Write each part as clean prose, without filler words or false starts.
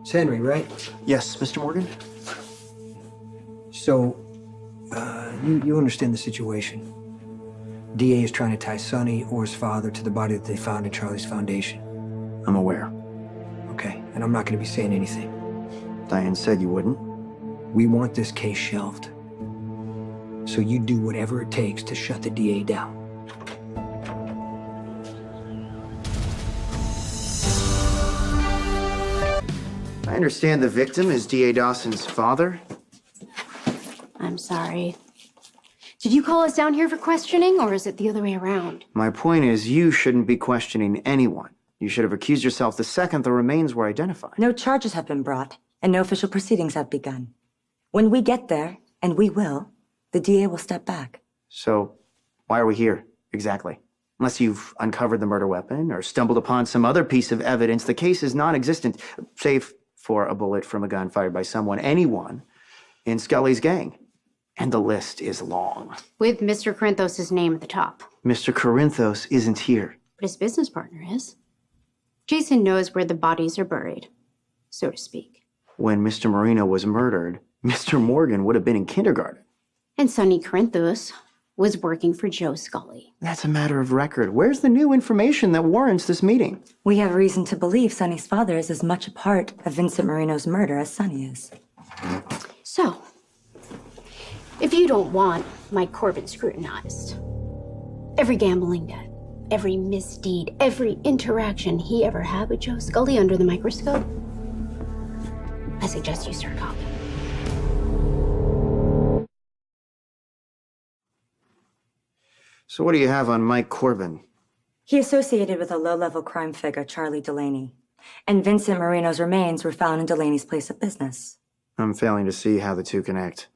It's Henry, right? Yes, Mr. Morgan? So, you understand the situation. DA is trying to tie Sonny or his father to the body that they found in Charlie's foundation. I'm aware. Okay, and I'm not going to be saying anything. Diane said you wouldn't. We want this case shelved. So you do whatever it takes to shut the DA down. I understand the victim is D.A. Dawson's father. I'm sorry. Did you call us down here for questioning, or is it the other way around? My point is, you shouldn't be questioning anyone. You should have recused yourself the second the remains were identified. No charges have been brought, and no official proceedings have begun. When we get there, and we will, the DA will step back. So, why are we here, exactly? Unless you've uncovered the murder weapon or stumbled upon some other piece of evidence, the case is non-existent, save for a bullet from a gun fired by anyone, in Scully's gang. And the list is long. With Mr. Corinthos' name at the top. Mr. Corinthos isn't here. But his business partner is. Jason knows where the bodies are buried, so to speak. When Mr. Marino was murdered, Mr. Morgan would have been in kindergarten. And Sonny Corinthos was working for Joe Scully. That's a matter of record. Where's the new information that warrants this meeting? We have reason to believe Sonny's father is as much a part of Vincent Marino's murder as Sonny is. So, if you don't want Mike Corbin scrutinized, every gambling debt, every misdeed, every interaction he ever had with Joe Scully under the microscope, I suggest you start talking. So what do you have on Mike Corbin? He associated with a low-level crime figure, Charlie Delaney, and Vincent Marino's remains were found in Delaney's place of business. I'm failing to see how the two connect.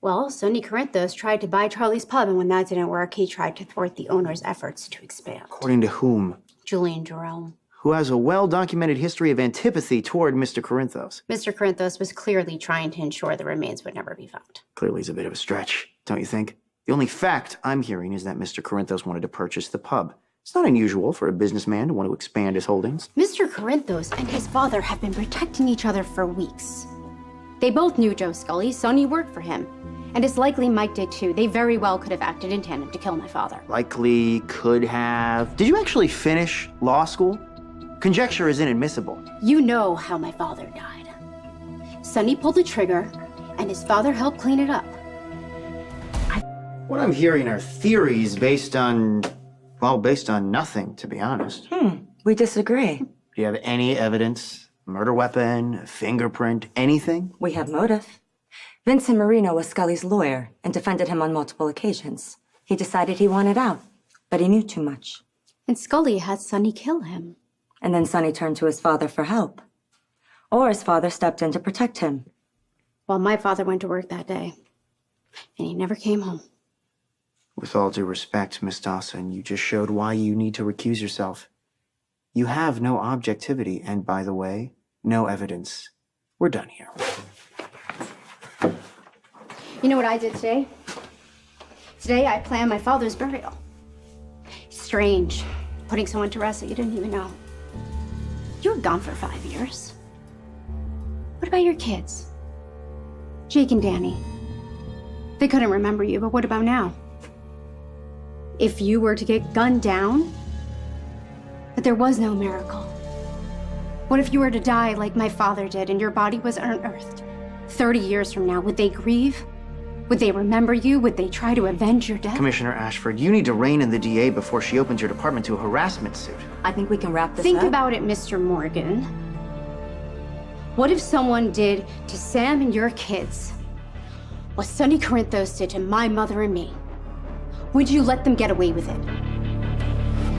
Well, Sonny Corinthos tried to buy Charlie's pub, and when that didn't work, he tried to thwart the owner's efforts to expand. According to whom? Julian Jerome. Who has a well-documented history of antipathy toward Mr. Corinthos. Mr. Corinthos was clearly trying to ensure the remains would never be found. Clearly is a bit of a stretch, don't you think? The only fact I'm hearing is that Mr. Corinthos wanted to purchase the pub. It's not unusual for a businessman to want to expand his holdings. Mr. Corinthos and his father have been protecting each other for weeks. They both knew Joe Scully. Sonny worked for him. And it's likely Mike did too. They very well could have acted in tandem to kill my father. Likely, could have. Did you actually finish law school? Conjecture is inadmissible. You know how my father died. Sonny pulled the trigger, and his father helped clean it up. What I'm hearing are theories based on nothing, to be honest. We disagree. Do you have any evidence? Murder weapon, a fingerprint, anything? We have motive. Vincent Marino was Scully's lawyer and defended him on multiple occasions. He decided he wanted out, but he knew too much. And Scully had Sonny kill him. And then Sonny turned to his father for help. Or his father stepped in to protect him. Well, my father went to work that day, and he never came home. With all due respect, Miss Dawson, you just showed why you need to recuse yourself. You have no objectivity, and by the way, no evidence. We're done here. You know what I did today? Today I planned my father's burial. Strange, putting someone to rest that you didn't even know. You were gone for 5 years. What about your kids? Jake and Danny. They couldn't remember you, but what about now? If you were to get gunned down, but there was no miracle. What if you were to die like my father did and your body was unearthed? 30 years from now, would they grieve? Would they remember you? Would they try to avenge your death? Commissioner Ashford, you need to rein in the DA before she opens your department to a harassment suit. I think we can wrap this up. Think about it, Mr. Morgan. What if someone did to Sam and your kids what Sonny Corinthos did to my mother and me? Would you let them get away with it?